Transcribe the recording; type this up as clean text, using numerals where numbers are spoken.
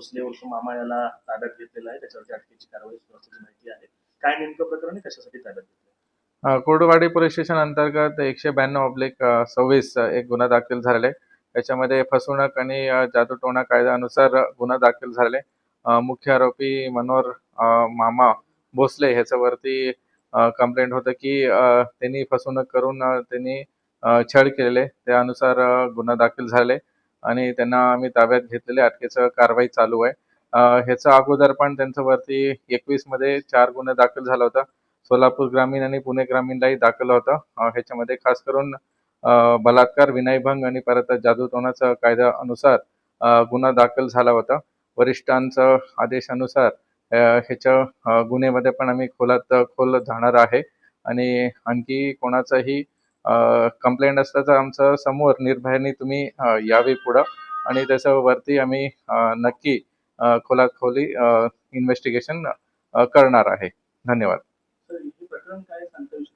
भोसले उर्फ मामा याला ताब्यात घेतलेला आहे, त्याच्यावरती अटकेची कारवाई सुरू असल्याची माहिती आहे. काय नेमकं प्रकरण आहे, कशासाठी ताब्यात घेतलं? कुर्डुवाडी पोलीस स्टेशन अंतर्गत 192/26 एक गुन्हा दाखल झालेला आहे. याच्यामध्ये फसवणूक आणि जादूटोणा कायद्यानुसार गुन्हा दाखल झालेला आहे. मुख्य आरोपी मनोहर मामा भोसले ह्याच्यावरती कंप्लेंट होतं की त्यांनी फसवणूक करून त्यांनी छळ केलेले, त्यानुसार गुन्हा दाखल झाले आणि त्यांना आम्ही ताब्यात घेतलेले, अटकेचं कारवाई चालू आहे. ह्याच्या अगोदर पण त्यांच्यावरती 21 मध्ये 4 गुन्हे दाखल झाला होता. सोलापूर ग्रामीण आणि पुणे ग्रामीणलाही दाखल होता. ह्याच्यामध्ये खास करून बलात्कार, विनयभंग आणि परत जादूटोणाच्या कायद्यानुसार गुन्हा दाखल झाला होता. वरिष्ठांच्या आदेशानुसार ह्याच्या गुन्ह्यामध्ये पण आम्ही खोल जाणार आहे आणि आणखी कोणाचाही कंप्लेंट असलं तर आमच्या समोर निर्भयाने तुम्ही यावे पुढं आणि त्याच्यावरती आम्ही नक्की खोलात खोली इन्व्हेस्टिगेशन करणार आहे. धन्यवाद. सर, हे प्रकरण काय सांगता येऊ शकतं?